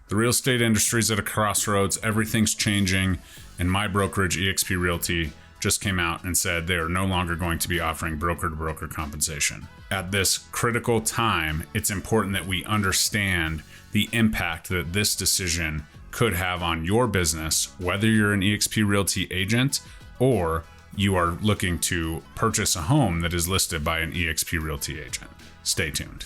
The real estate industry is at a crossroads. Everything's changing. And my brokerage, eXp Realty, just came out and said they are no longer going to be offering broker-to-broker compensation. At this critical time, it's important that we understand the impact that this decision could have on your business, whether you're an eXp Realty agent or you are looking to purchase a home that is listed by an eXp Realty agent. Stay tuned.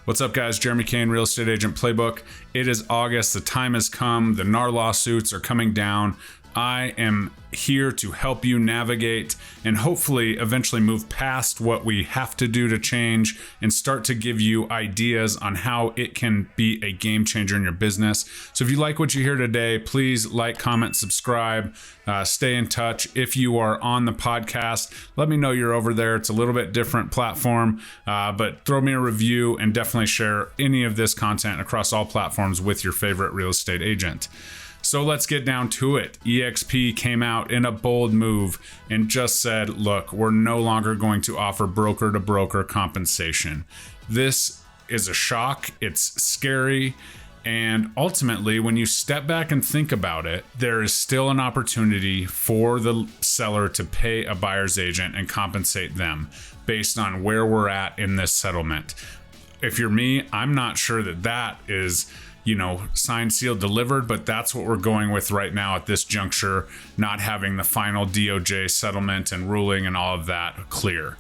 What's up, guys? Jeremy Kane, Real Estate Agent Playbook. It is August. The time has come. The NAR lawsuits are coming down. I am here to help you navigate and hopefully eventually move past what we have to do to change and start to give you ideas on how it can be a game changer in your business. So if you like what you hear today, please like, comment, subscribe, stay in touch. If you are on the podcast, let me know you're over there. It's a little bit different platform, but throw me a review and definitely share any of this content across all platforms with your favorite real estate agent. So let's get down to it. eXp came out in a bold move and just said, look, we're no longer going to offer broker-to-broker compensation. This is a shock. It's scary. And ultimately, when you step back and think about it, there is still an opportunity for the seller to pay a buyer's agent and compensate them based on where we're at in this settlement. If you're me, I'm not sure that is signed, sealed, delivered, but that's what we're going with right now at this juncture, not having the final DOJ settlement and ruling and all of that clear.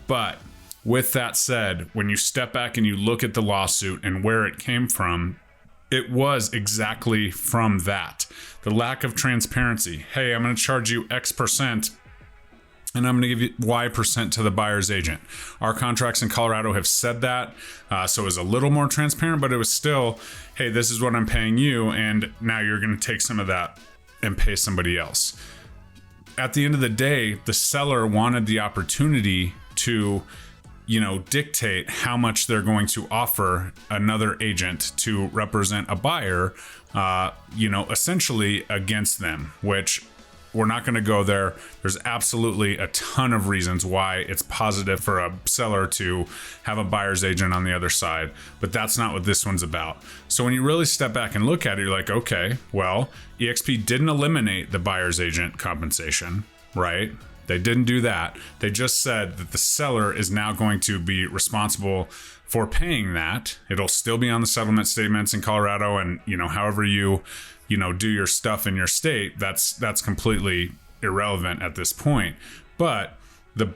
But with that said, when you step back and you look at the lawsuit and where it came from, it was exactly from that. The lack of transparency. Hey, I'm going to charge you X percent and I'm going to give you Y percent to the buyer's agent. Our contracts in Colorado have said that, so it was a little more transparent, but it was still, hey, this is what I'm paying you, and now you're going to take some of that and pay somebody else. At the end of the day, the seller wanted the opportunity to, dictate how much they're going to offer another agent to represent a buyer, essentially against them, which we're not going to go there. There's absolutely a ton of reasons why it's positive for a seller to have a buyer's agent on the other side, but that's not what this one's about. So when you really step back and look at it, you're like, okay, well, eXp didn't eliminate the buyer's agent compensation, right? They didn't do that. They just said that the seller is now going to be responsible for paying that. It'll still be on the settlement statements in Colorado, and however you do your stuff in your state, that's completely irrelevant at this point. But the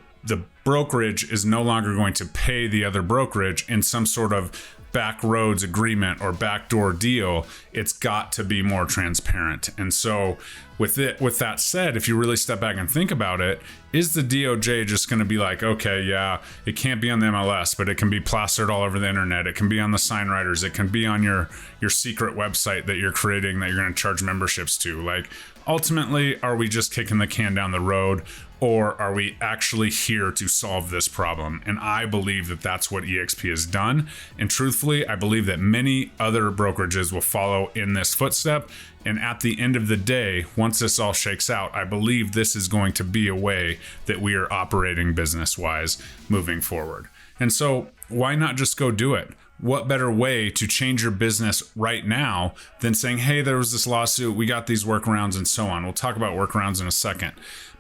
brokerage is no longer going to pay the other brokerage in some sort of back roads agreement or backdoor deal. It's got to be more transparent. And so with that said, if you really step back and think about it, is the DOJ just going to be like, okay, yeah, it can't be on the MLS, but it can be plastered all over the internet. It can be on the sign writers. It can be on your secret website that you're creating that you're going to charge memberships to. Like, ultimately, are we just kicking the can down the road, or are we actually here to solve this problem? And I believe that that's what eXp has done. And truthfully, I believe that many other brokerages will follow in this footstep. And at the end of the day, once this all shakes out, I believe this is going to be a way that we are operating business-wise moving forward. And so why not just go do it? What better way to change your business right now than saying, hey, there was this lawsuit, we got these workarounds and so on. We'll talk about workarounds in a second.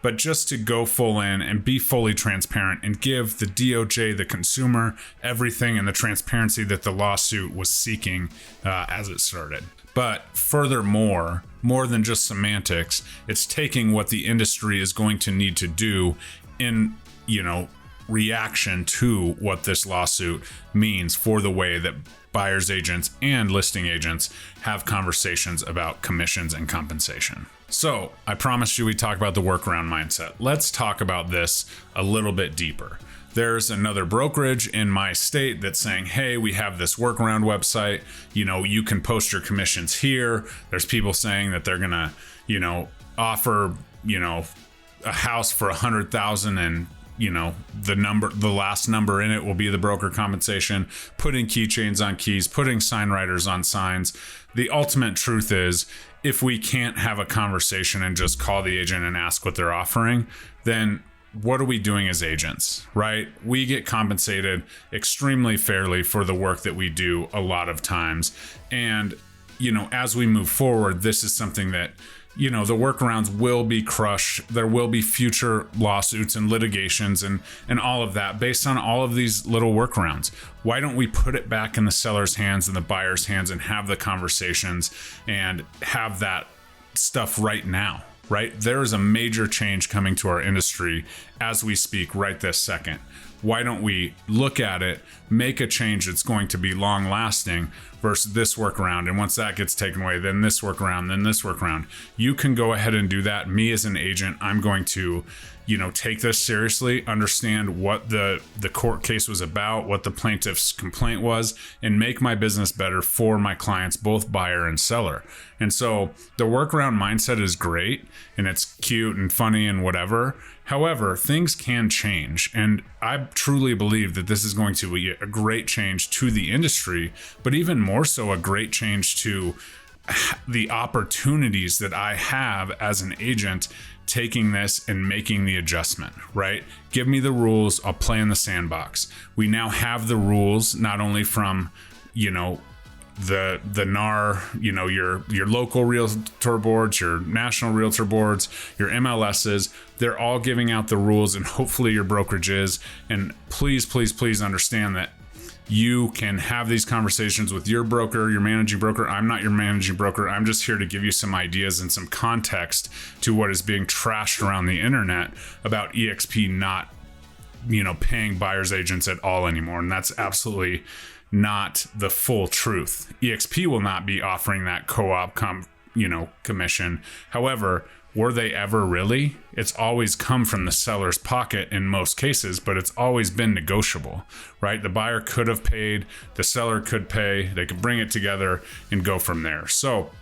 But just to go full in and be fully transparent and give the DOJ, the consumer, everything and the transparency that the lawsuit was seeking as it started. But furthermore, more than just semantics, it's taking what the industry is going to need to do in, reaction to what this lawsuit means for the way that buyer's agents and listing agents have conversations about commissions and compensation. So I promised you we'd talk about the workaround mindset. Let's talk about this a little bit deeper. There's another brokerage in my state that's saying, hey, we have this workaround website. You can post your commissions here. There's people saying that they're going to, offer, a house for $100,000 and the last number in it will be the broker compensation, putting keychains on keys, putting sign writers on signs. The ultimate truth is, if we can't have a conversation and just call the agent and ask what they're offering, then what are we doing as agents, right? We get compensated extremely fairly for the work that we do a lot of times. And, as we move forward, this is something that, the workarounds will be crushed. There will be future lawsuits and litigations and all of that based on all of these little workarounds. Why don't we put it back in the seller's hands and the buyer's hands and have the conversations and have that stuff right now, right? There is a major change coming to our industry as we speak right this second. Why don't we look at it, make a change that's going to be long lasting versus this workaround? And once that gets taken away, then this workaround, then this workaround. You can go ahead and do that. Me as an agent, I'm going to, take this seriously, understand what the court case was about, what the plaintiff's complaint was, and make my business better for my clients, both buyer and seller. And so the workaround mindset is great and it's cute and funny and whatever. However, things can change, and I truly believe that this is going to be a great change to the industry, but even more so a great change to the opportunities that I have as an agent taking this and making the adjustment, right? Give me the rules, I'll play in the sandbox. We now have the rules, not only from, the NAR, your local realtor boards, your national realtor boards, your MLSs, they're all giving out the rules, and hopefully your brokerages. And please, please, please understand that you can have these conversations with your broker, your managing broker. I'm not your managing broker. I'm just here to give you some ideas and some context to what is being trashed around the internet about eXp not, paying buyer's agents at all anymore. And that's absolutely not the full truth. eXp will not be offering that co-op commission. However, were they ever really? It's always come from the seller's pocket in most cases, but it's always been negotiable, right? The buyer could have paid, the seller could pay, they could bring it together and go from there. So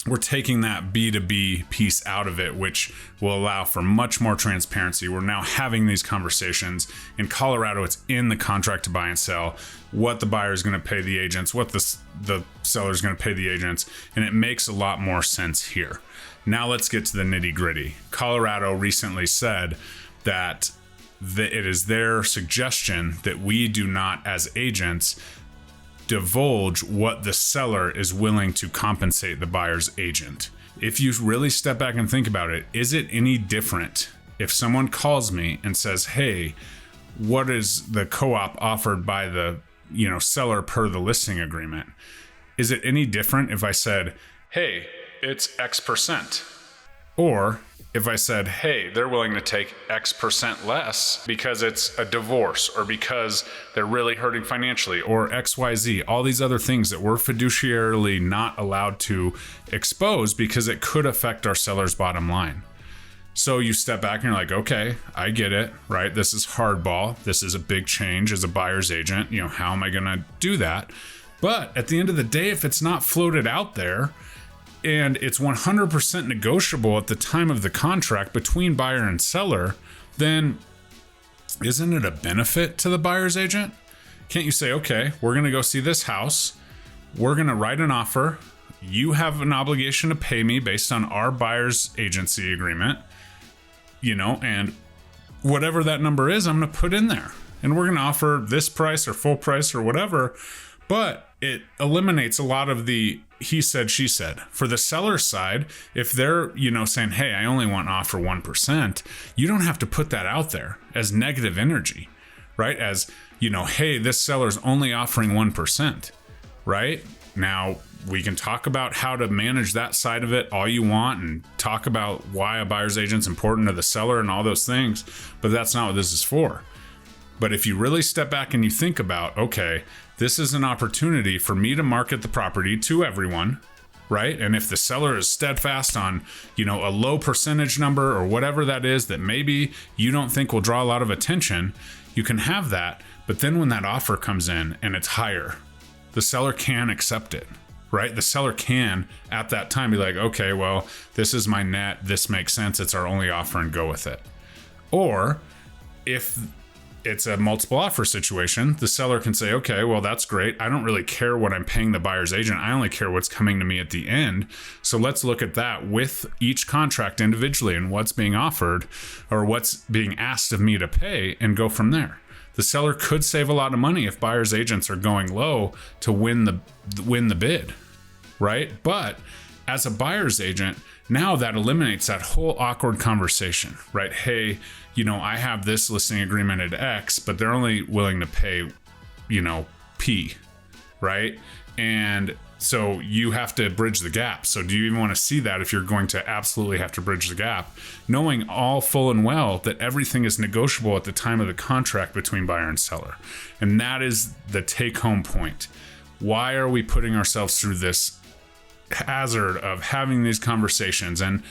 we're taking that B2B piece out of it, which will allow for much more transparency. We're now having these conversations. In Colorado, it's in the contract to buy and sell, what the buyer is going to pay the agents, what the seller is going to pay the agents, and it makes a lot more sense here. Now let's get to the nitty gritty. Colorado recently said that it is their suggestion that we do not, as agents, divulge what the seller is willing to compensate the buyer's agent. If you really step back and think about it, is it any different if someone calls me and says, hey, what is the co-op offered by the seller per the listing agreement? Is it any different if I said, hey, it's X%? Or if I said, hey, they're willing to take X% less because it's a divorce or because they're really hurting financially or XYZ, all these other things that we're fiduciarily not allowed to expose because it could affect our seller's bottom line. So you step back and you're like, okay, I get it, right? This is hardball. This is a big change as a buyer's agent. How am I going to do that? But at the end of the day, if it's not floated out there, and it's 100% negotiable at the time of the contract between buyer and seller, then isn't it a benefit to the buyer's agent? Can't you say, okay, we're going to go see this house. We're going to write an offer. You have an obligation to pay me based on our buyer's agency agreement, and whatever that number is, I'm going to put in there. And we're going to offer this price or full price or whatever. But it eliminates a lot of the he said, she said. For the seller side, if they're, saying, hey, I only want to offer 1%, you don't have to put that out there as negative energy, right? As, hey, this seller's only offering 1%, right? Now, we can talk about how to manage that side of it all you want and talk about why a buyer's agent's important to the seller and all those things, but that's not what this is for. But if you really step back and you think about, okay, this is an opportunity for me to market the property to everyone, right? And if the seller is steadfast on, a low percentage number or whatever that is that maybe you don't think will draw a lot of attention, you can have that. But then when that offer comes in and it's higher, the seller can accept it, right? The seller can at that time be like, okay, well, this is my net. This makes sense. It's our only offer and go with it. Or if it's a multiple offer situation. The seller can say, okay, well, that's great. I don't really care what I'm paying the buyer's agent. I only care what's coming to me at the end. So let's look at that with each contract individually and what's being offered or what's being asked of me to pay and go from there. The seller could save a lot of money if buyer's agents are going low to win the bid, right? But as a buyer's agent, now that eliminates that whole awkward conversation, right? Hey, I have this listing agreement at X, but they're only willing to pay, P, right? And so you have to bridge the gap. So do you even want to see that if you're going to absolutely have to bridge the gap, knowing all full and well that everything is negotiable at the time of the contract between buyer and seller? And that is the take-home point. Why are we putting ourselves through this hazard of having these conversations? And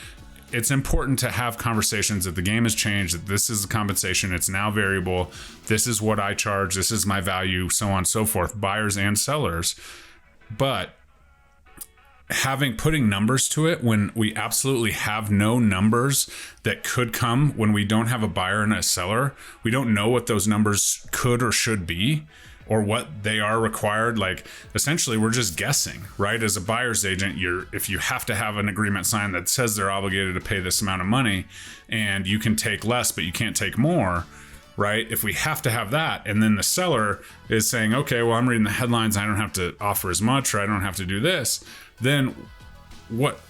it's important to have conversations that the game has changed, that this is the compensation, it's now variable, this is what I charge, this is my value, so on and so forth, buyers and sellers. But putting numbers to it when we absolutely have no numbers that could come when we don't have a buyer and a seller, we don't know what those numbers could or should be, or what they are required. Like, essentially, we're just guessing, right? As a buyer's agent, if you have to have an agreement signed that says they're obligated to pay this amount of money and you can take less, but you can't take more, right? If we have to have that, and then the seller is saying, okay, well, I'm reading the headlines, I don't have to offer as much, or I don't have to do this, then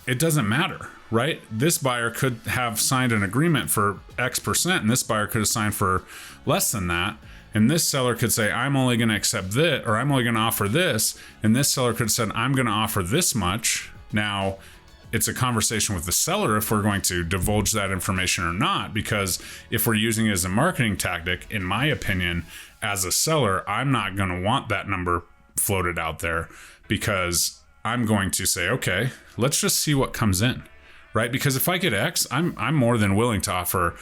it doesn't matter, right? This buyer could have signed an agreement for X%, and this buyer could have signed for less than that. And this seller could say, I'm only going to accept this, or I'm only going to offer this. And this seller could have said, I'm going to offer this much. Now, it's a conversation with the seller if we're going to divulge that information or not, because if we're using it as a marketing tactic, in my opinion, as a seller, I'm not going to want that number floated out there, because I'm going to say, okay, let's just see what comes in, right? Because if I get X, I'm more than willing to offer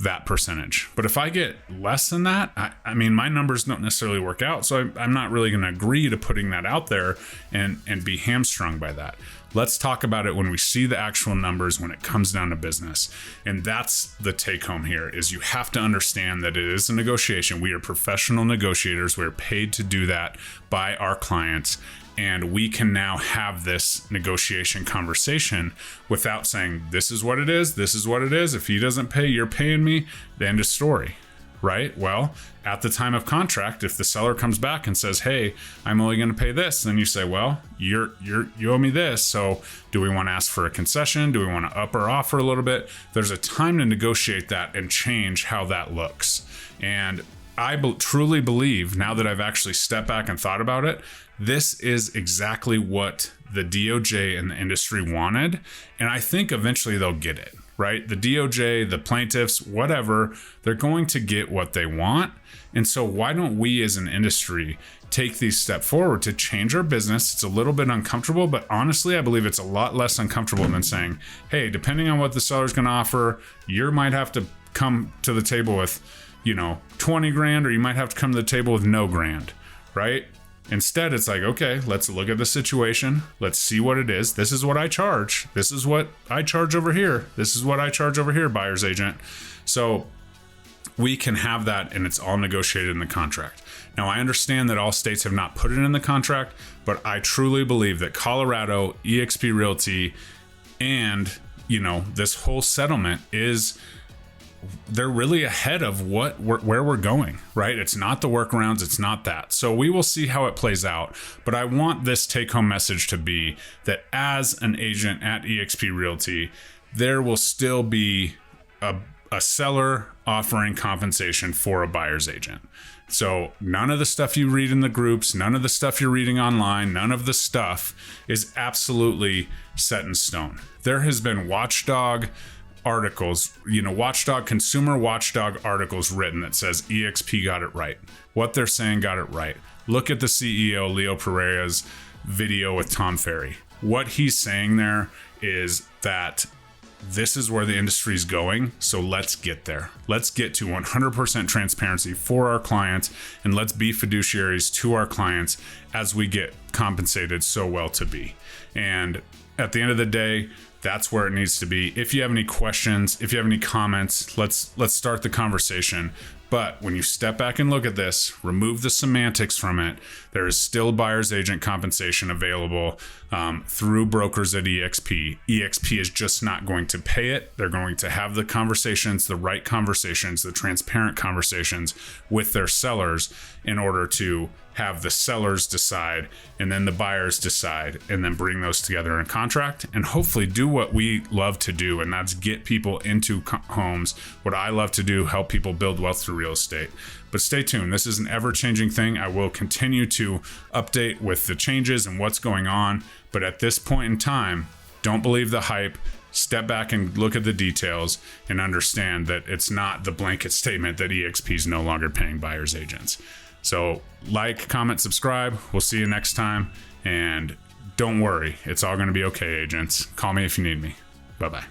that percentage. But if I get less than that, I mean, my numbers don't necessarily work out. So I'm not really going to agree to putting that out there and be hamstrung by that. Let's talk about it when we see the actual numbers, when it comes down to business. And that's the take home here, is you have to understand that it is a negotiation. We are professional negotiators. We're paid to do that by our clients. And we can now have this negotiation conversation without saying, this is what it is, this is what it is. If he doesn't pay, you're paying me. The end of story, right? Well, at the time of contract, if the seller comes back and says, hey, I'm only going to pay this, then you say, well, you owe me this. So do we want to ask for a concession? Do we want to up our offer a little bit? There's a time to negotiate that and change how that looks. And I truly believe, now that I've actually stepped back and thought about it, this is exactly what the DOJ and the industry wanted. And I think eventually they'll get it, right? The DOJ, the plaintiffs, whatever, they're going to get what they want. And so why don't we as an industry take these steps forward to change our business? It's a little bit uncomfortable, but honestly, I believe it's a lot less uncomfortable than saying, hey, depending on what the seller's going to offer, you might have to come to the table with, 20 grand, or you might have to come to the table with no grand, right? Instead, it's like, okay, let's look at the situation. Let's see what it is. This is what I charge. This is what I charge over here. This is what I charge over here, buyer's agent. So we can have that, and it's all negotiated in the contract. Now, I understand that all states have not put it in the contract, but I truly believe that Colorado, eXp Realty, and, this whole settlement they're really ahead of where we're going, right? It's not the workarounds, it's not that. So we will see how it plays out. But I want this take-home message to be that as an agent at eXp Realty, there will still be a seller offering compensation for a buyer's agent. So none of the stuff you read in the groups, none of the stuff you're reading online, none of the stuff is absolutely set in stone. There has been watchdog articles, consumer watchdog articles written that says eXp got it right. What they're saying got it right. Look at the CEO, Leo Pereira's video with Tom Ferry. What he's saying there is that this is where the industry is going. So let's get there. Let's get to 100% transparency for our clients, and let's be fiduciaries to our clients as we get compensated so well to be. And at the end of the day, that's where it needs to be. If you have any questions, if you have any comments, let's start the conversation. But when you step back and look at this, remove the semantics from it, there is still buyer's agent compensation available through brokers at eXp. eXp is just not going to pay it. They're going to have the conversations, the right conversations, the transparent conversations with their sellers in order to have the sellers decide and then the buyers decide, and then bring those together in contract and hopefully do what we love to do, and that's get people into homes. What I love to do, help people build wealth through real estate. But stay tuned. This is an ever-changing thing. I will continue to update with the changes and what's going on. But at this point in time, don't believe the hype. Step back and look at the details and understand that it's not the blanket statement that eXp is no longer paying buyer's agents. So like, comment, subscribe. We'll see you next time. And don't worry, it's all going to be okay, agents. Call me if you need me. Bye-bye.